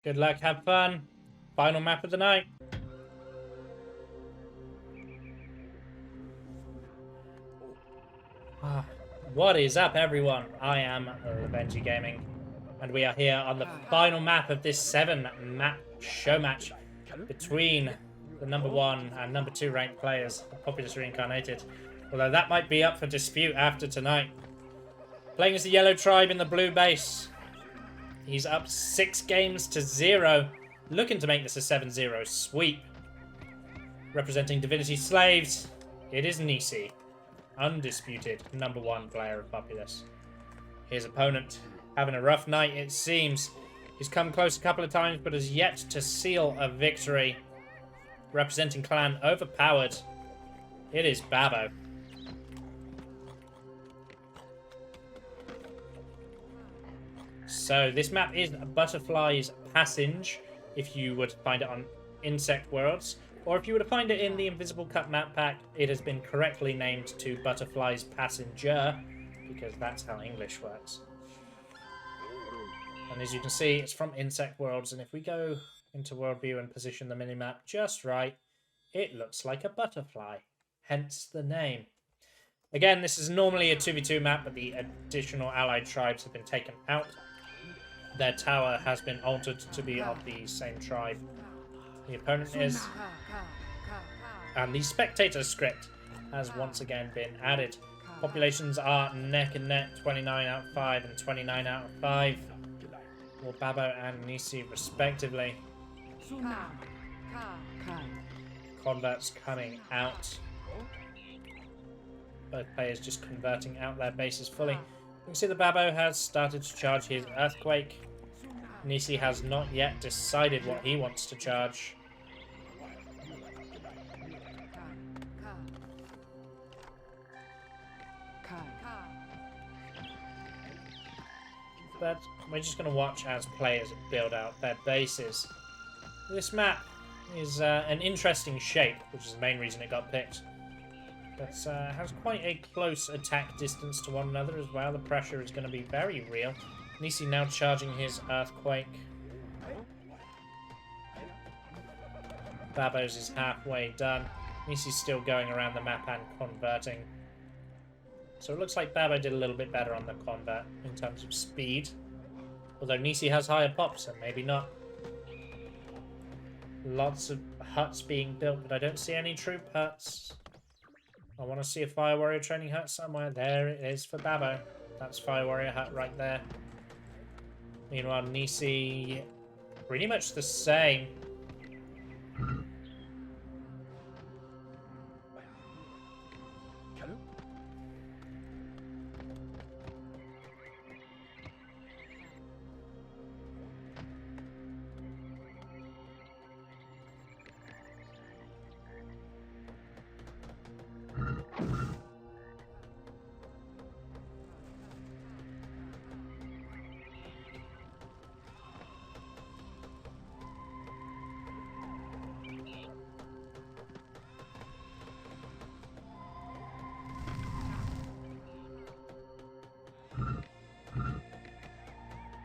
Good luck, have fun. Final map of the night. What is up, everyone? I am Lovenji Gaming, and we are here on the final map of this 7-map show match between the number 1 and number 2 ranked players, the Populous Reincarnated. Although that might be up for dispute after tonight. Playing as the yellow tribe in the blue base. He's up 6 games to 0, looking to make this a 7-0 sweep. Representing Divinity Slaves, it is Nici. Undisputed number 1 player of Populous. His opponent having a rough night, it seems. He's come close a couple of times, but has yet to seal a victory. Representing Clan Overpowered, it is Babo. So this map is Butterfly's Passage, if you were to find it on Insect Worlds. Or if you were to find it in the Invisible Cup map pack, it has been correctly named to Butterfly's Passenger, because that's how English works. And as you can see, it's from Insect Worlds, and if we go into World View and position the minimap just right, it looks like a butterfly, hence the name. Again, this is normally a 2v2 map, but the additional allied tribes have been taken out. Their tower has been altered to be of the same tribe the opponent is. And the spectator script has once again been added. Populations are neck and neck, 29 out of 5 and 29 out of 5. For Babo and Nici respectively. Converts coming out. Both players just converting out their bases fully. You can see the Babo has started to charge his Earthquake. Nici has not yet decided what he wants to charge. But we're just going to watch as players build out their bases. This map is an interesting shape, which is the main reason it got picked. But has quite a close attack distance to one another as well. The pressure is going to be very real. Nici now charging his Earthquake. Babo's is halfway done. Nici's still going around the map and converting. So it looks like Babo did a little bit better on the convert in terms of speed. Although Nici has higher pops, so maybe not. Lots of huts being built, but I don't see any troop huts. I want to see a Fire Warrior training hut somewhere. There it is for Babo. That's Fire Warrior hut right there. Meanwhile, Nici, pretty much the same.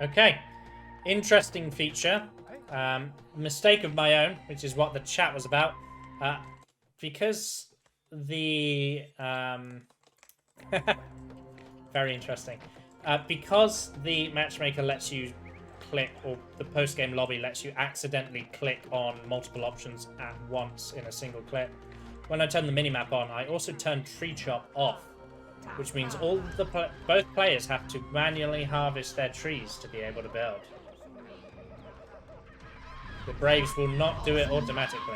Okay, interesting feature. Mistake of my own, which is what the chat was about. Because the... very interesting. Because the matchmaker lets you click, or the post-game lobby lets you accidentally click on multiple options at once in a single clip. When I turn the minimap on, I also turn tree chop off, which means both players have to manually harvest their trees to be able to build. The Braves will not do it automatically.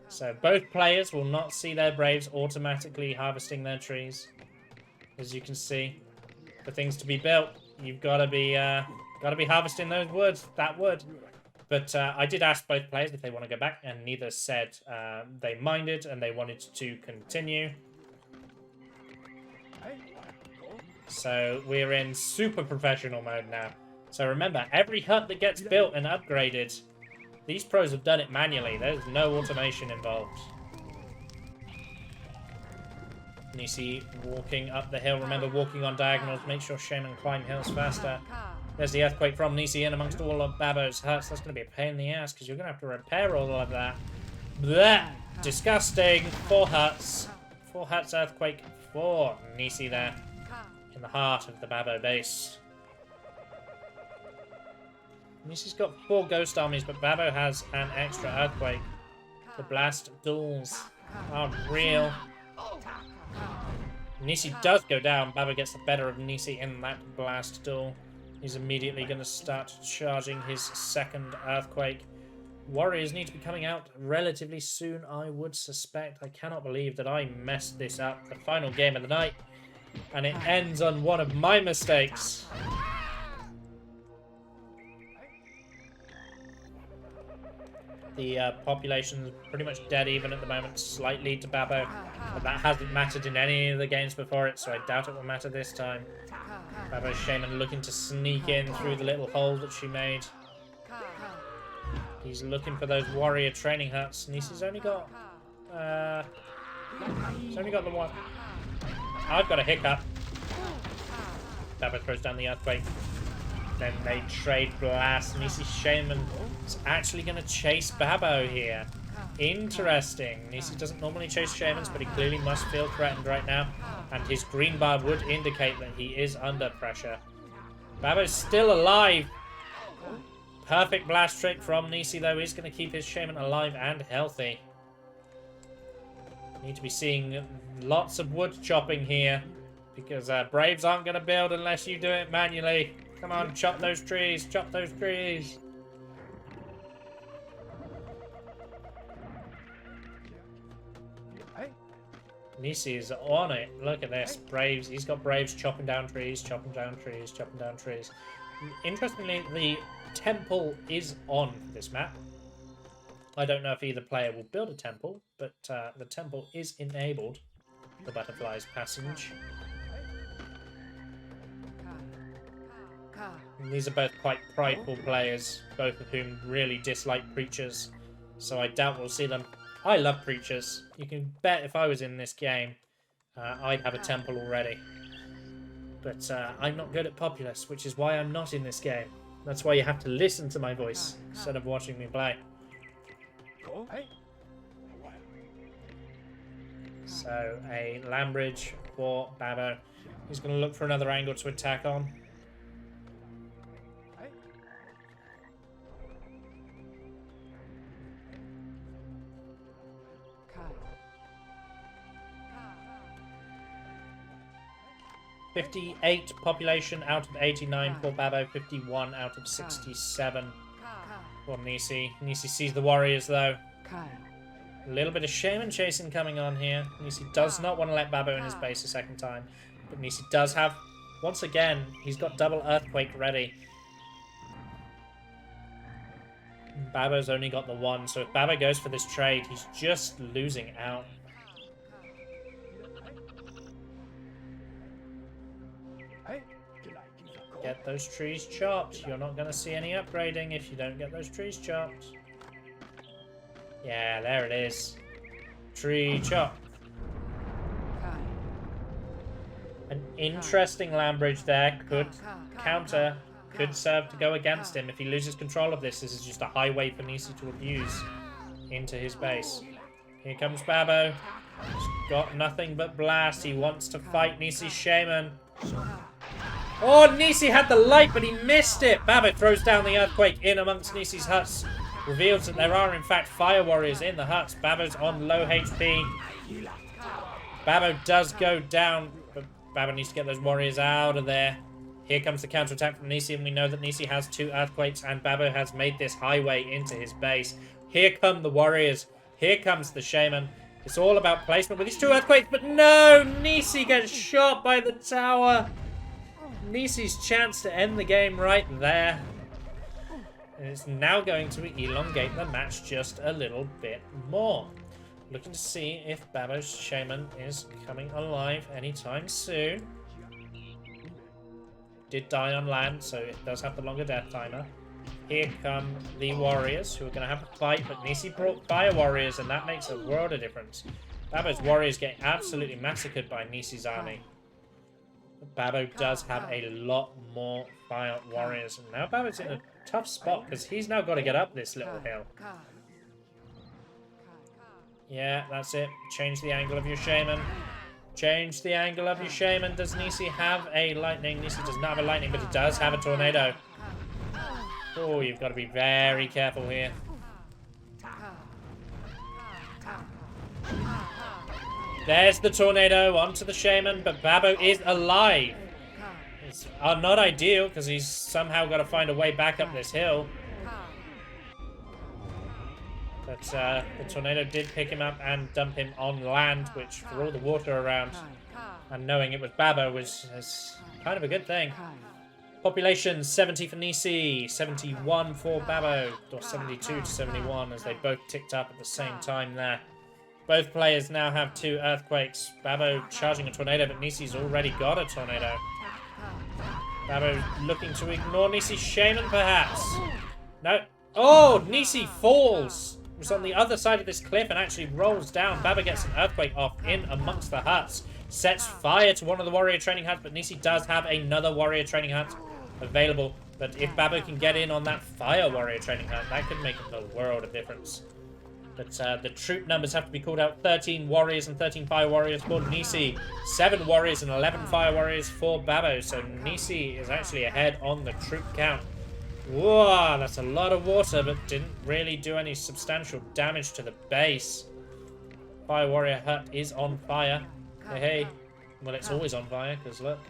So both players will not see their Braves automatically harvesting their trees. As you can see, for things to be built, you've got to be harvesting that wood. But I did ask both players if they want to go back, and neither said they minded and they wanted to continue. So we're in super professional mode now. So remember, every hut that gets built and upgraded, these pros have done it manually. There's no automation involved. Nici walking up the hill. Remember, walking on diagonals. Make sure Shaman climb hills faster. There's the earthquake from Nici in amongst all of Babo's huts. That's going to be a pain in the ass because you're going to have to repair all of that. Blech! Disgusting. 4 huts. 4 huts earthquake for Nici there. In the heart of the Babo base. Nici's got 4 ghost armies, but Babo has an extra earthquake. The blast duels are real. Nici does go down. Babo gets the better of Nici in that blast duel. He's immediately going to start charging his second earthquake. Warriors need to be coming out relatively soon, I would suspect. I cannot believe that I messed this up. The final game of the night. And it ends on one of my mistakes. The population's pretty much dead even at the moment, slight lead to Babo, but that hasn't mattered in any of the games before it, so I doubt it will matter this time. Babo's Shaman looking to sneak in through the little hole that she made. He's looking for those warrior training huts. Nici's only got... he's only got the one. I've got a hiccup. Babo throws down the earthquake. Then they trade blast. Nici's Shaman is actually going to chase Babo here. Interesting. Nici doesn't normally chase Shamans, but he clearly must feel threatened right now. And his green bar would indicate that he is under pressure. Babo's still alive. Perfect blast trick from Nici, though. He's going to keep his Shaman alive and healthy. Need to be seeing lots of wood chopping here. Because Braves aren't going to build unless you do it manually. Come on, chop those trees. Chop those trees. Nici is on it. Look at this. Braves. He's got Braves chopping down trees, chopping down trees, chopping down trees. Interestingly, the temple is on this map. I don't know if either player will build a temple, but the temple is enabled. The butterfly's passage. And these are both quite prideful players, both of whom really dislike preachers. So I doubt we'll see them. I love preachers. You can bet if I was in this game, I'd have a temple already. But I'm not good at Populous, which is why I'm not in this game. That's why you have to listen to my voice instead of watching me play. So a land bridge for Babo. He's going to look for another angle to attack on. .58 population out of 89 for Babo, 51 out of 67 for Nici. Nici sees the warriors though. A little bit of Shaman chasing coming on here. Nici does not want to let Babo in his base a second time. But Nici does have, once again, he's got double earthquake ready. Babo's only got the one, so if Babo goes for this trade, he's just losing out. Get those trees chopped. You're not going to see any upgrading if you don't get those trees chopped. Yeah, there it is. Tree chop. An interesting land bridge there. Could counter. Could serve to go against him. If he loses control of this, this is just a highway for Nici to abuse into his base. Here comes Babo. He's got nothing but blast. He wants to fight Nici's Shaman. Oh, Nici had the light, but he missed it. Babo throws down the earthquake in amongst Nici's huts. Reveals that there are, in fact, fire warriors in the huts. Babo's on low HP. Babo does go down, but Babo needs to get those warriors out of there. Here comes the counterattack from Nici, and we know that Nici has 2 earthquakes, and Babo has made this highway into his base. Here come the warriors. Here comes the Shaman. It's all about placement with these 2 earthquakes, but no! Nici gets shot by the tower. Nici's chance to end the game right there. And it's now going to elongate the match just a little bit more. Looking to see if Babo's Shaman is coming alive anytime soon. Did die on land, so it does have the longer death timer. Here come the warriors, who are going to have to fight, but Nici brought fire warriors, and that makes a world of difference. Babo's warriors getting absolutely massacred by Nici's army. Babo does have a lot more fire warriors. And now Babo's in a tough spot because he's now got to get up this little hill. Yeah, that's it. Change the angle of your shaman. Change the angle of your shaman. Does Nici have a lightning? Nici does not have a lightning, but he does have a tornado. Oh, you've got to be very careful here. There's the tornado onto the shaman, but Babo is alive. It's not ideal because he's somehow got to find a way back up this hill. But the tornado did pick him up and dump him on land, which for all the water around and knowing it was Babo was kind of a good thing. Population 70 for Nici, 71 for Babo, or 72 to 71 as they both ticked up at the same time there. Both players now have 2 earthquakes. Babo charging a tornado, but Nici's already got a tornado. Babo looking to ignore Nici's shaman, perhaps. No. Oh, Nici falls. He was on the other side of this cliff and actually rolls down. Babo gets an earthquake off in amongst the huts. Sets fire to one of the warrior training huts, but Nici does have another warrior training hut available. But if Babo can get in on that fire warrior training hut, that could make the world of difference. But the troop numbers have to be called out. 13 warriors and 13 fire warriors for Nici. 7 warriors and 11 fire warriors for Babo. So Nici is actually ahead on the troop count. Whoa, that's a lot of water, but didn't really do any substantial damage to the base. Fire warrior hut is on fire. Hey, hey. Well, it's always on fire, because look.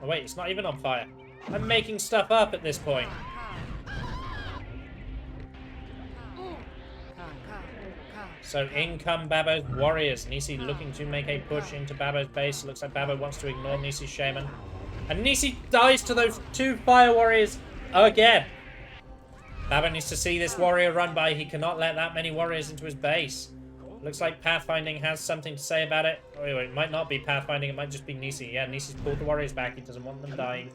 Oh, wait, it's not even on fire. I'm making stuff up at this point. So in come Babo's warriors. Nici looking to make a push into Babo's base. Looks like Babo wants to ignore Nici's shaman. And Nici dies to those 2 fire warriors again. Babo needs to see this warrior run by. He cannot let that many warriors into his base. Looks like Pathfinding has something to say about it. Oh, it might not be Pathfinding. It might just be Nici. Yeah, Nici's pulled the warriors back. He doesn't want them dying.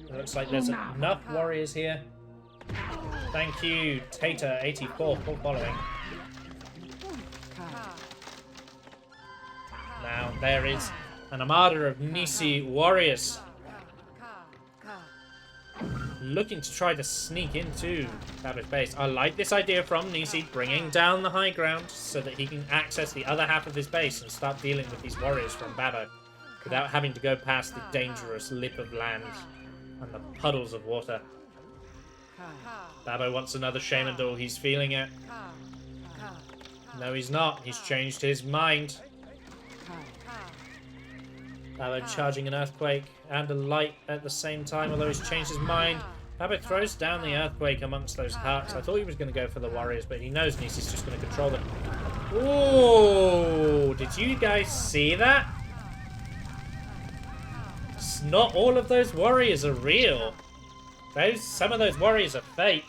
It looks like there's enough warriors here. Thank you, Tater84, for following. Now, there is an armada of Nici warriors looking to try to sneak into Babo's base. I like this idea from Nici, bringing down the high ground so that he can access the other half of his base and start dealing with these warriors from Babo without having to go past the dangerous lip of land and the puddles of water. Babo wants another shaman duel. He's feeling it. No, he's not. He's changed his mind. Babo charging an earthquake and a light at the same time, although he's changed his mind. Babo throws down the earthquake amongst those huts. I thought he was going to go for the warriors, but he knows Nici's just going to control them. Ooh, did you guys see that? Not all of those warriors are real. Some of those warriors are fake.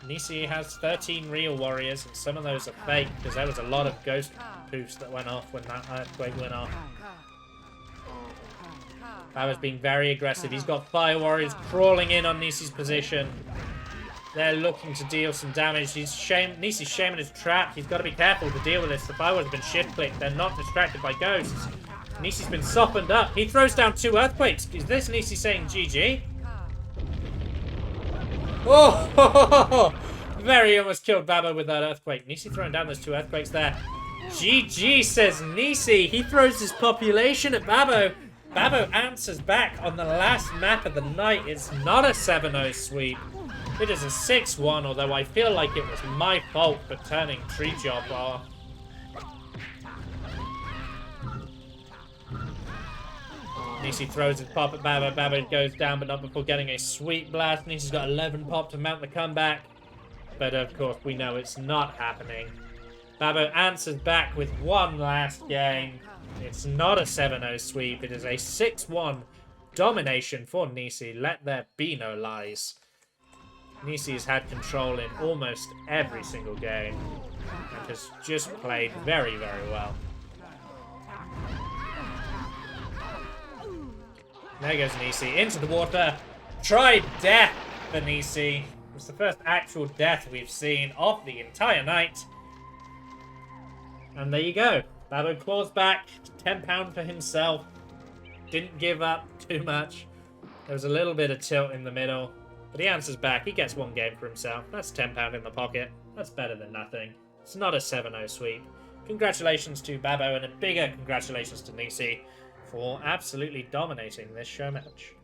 Nici has 13 real warriors, and some of those are fake, because there was a lot of ghost poofs that went off when that earthquake went off. Babo's being very aggressive. He's got fire warriors crawling in on Nici's position. They're looking to deal some damage. Nici's shaman is trapped. He's got to be careful to deal with this. The fire warriors have been shift-clicked. They're not distracted by ghosts. Nici's been softened up. He throws down 2 earthquakes. Is this Nici saying GG? Oh, very almost killed Babo with that earthquake. Nici throwing down those 2 earthquakes there. GG, says Nici. He throws his population at Babo. Babo answers back on the last map of the night. It's not a 7-0 sweep. It is a 6-1, although I feel like it was my fault for turning Tree Job off. Nici throws his pop at Babo. Babo goes down, but not before getting a sweet blast. Nici's got 11 pop to mount the comeback. But of course, we know it's not happening. Babo answers back with one last game. It's not a 7-0 sweep. It is a 6-1 domination for Nici. Let there be no lies. Nici has had control in almost every single game and has just played very, very well. There goes Nici into the water. Tried death for Nici. It's the first actual death we've seen of the entire night. And there you go. Babo claws back. £10 for himself. Didn't give up too much. There was a little bit of tilt in the middle. But he answers back. He gets one game for himself. That's £10 in the pocket. That's better than nothing. It's not a 7-0 sweep. Congratulations to Babo, and a bigger congratulations to Nici for absolutely dominating this show match.